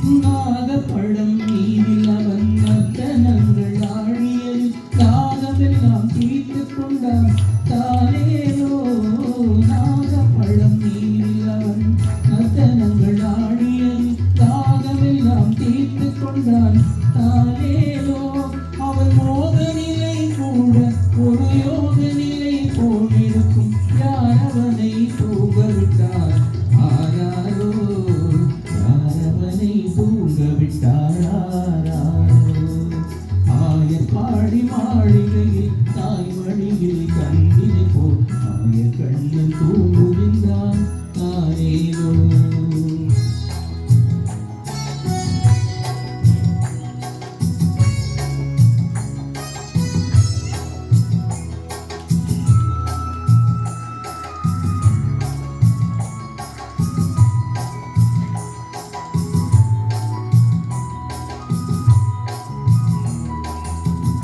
நாகப்பழம் மீதில் அவன் நர்த்தனங்கள் ஆடியது தாகமெல்லாம் தீர்த்து கொண்டான் தானேயோ. நாகப்பழம் மீதில் அவன் நர்த்தனங்கள் ஆடியது தாகமெல்லாம் தீர்த்து கொண்டான் தானேயோ. அவன் மோக நிலை கூட ஒரு யோக நிலை போலிருக்கும் யார் அவனை தூங்கவிட்டார் ஆராரோ. யாரவனை தூங்கவிட்டாரோ. ஆயர் பாடி மாளிகையில் தாய் வழியில் கண்ணினை போல் ஆயர் கண்ணன் தூங்குகின்றான் தானேனோ.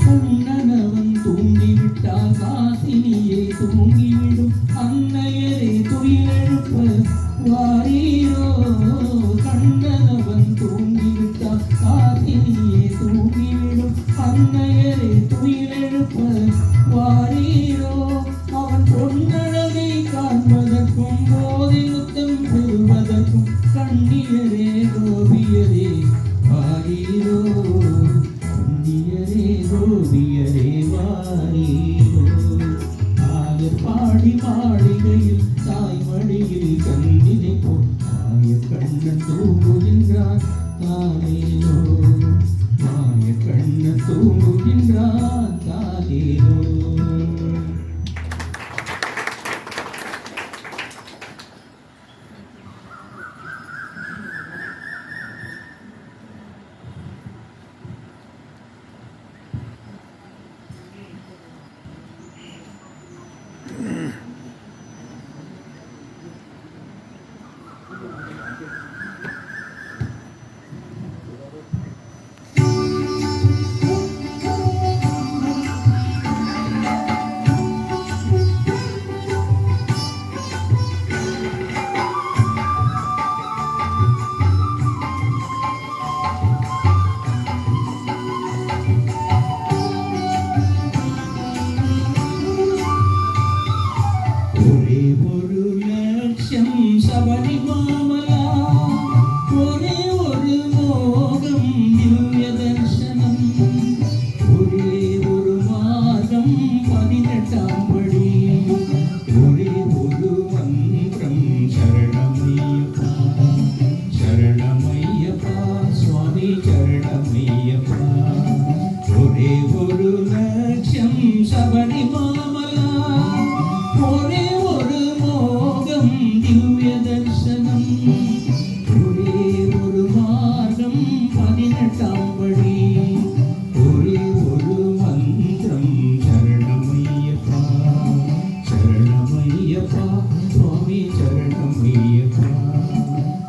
கண்ணனவன் தூங்கிவிட்டால் காசினியே தூங்கிவிடும் அன்னையரே துயிலெழுப்ப வாரீரோ. கண்ணனவன் தூங்கிவிட்டால் காசினியே தூங்கிவிடும் அன்னையரே துயிலெழுப்ப வாரீரோ. அவன் பொன்னழகை காண்பதற்கும் போதை முத்தம் பெறுவதற்கும் கண்ணியரே கோபியரே வாரீரோ. கண்ணியரே கோபியரே வாரீரோ. ஆயர் பாடி மாளிகையில் தாய் மடியில் கண்ணினை போல் ஆயர் கண்ணன் தூங்குகின்றான் தானேனோ. ஆயர் கண்ணன் தூங்குகின்றான் தானேனோ. சபரிமாமலா ஒரே ஒரு மோகம் திவ்ய தர்சனம். ஒரே ஒரு மார்க்கம் 18ஆம் படி. ஒரே ஒரு மந்திரம் சரணமையப்பா சரணமையப்பா சுவாமி சரணமையப்பா. ஒரே ஒரு லட்சியம் சபரிமாமலா ஒரே ஒரு மோகம் திவ்ய தர்சனம். ஒரே ஒரு மார்க்கம் 18ஆம் படி. ஒரே ஒரு மந்திரம் சரணமையப்பா சரணமையப்பா சுவாமி சரணமையப்பா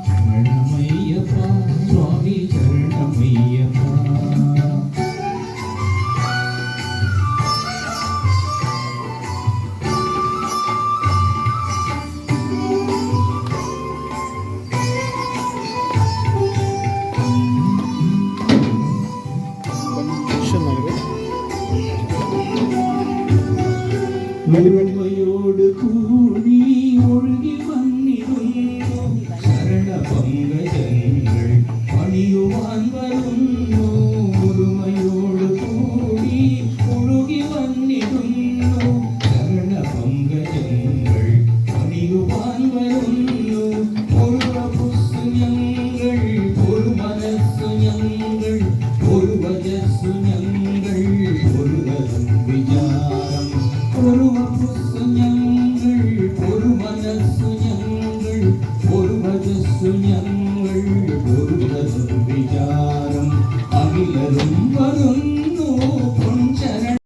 சரணமையப்பா சுவாமி சரணமையப்பா. முழுமையோடு கூடி ஒழுகி வந்திருந்தோ சரண பங்கஜங்கள் பணியுவான் வருந்தோ. முழுமையோடு கூடி ஒழுகி வந்திருந்தோ சரண பங்கஜங்கள் பணியுவான் வருந்தோ. ஒரு புஸ்தகங்கள் ஒரு மனசுஞங்கள் ஒரு வஜசுஞங்கள் ஒரு விஜாரம் ஒரு புஸ்தகங்கள்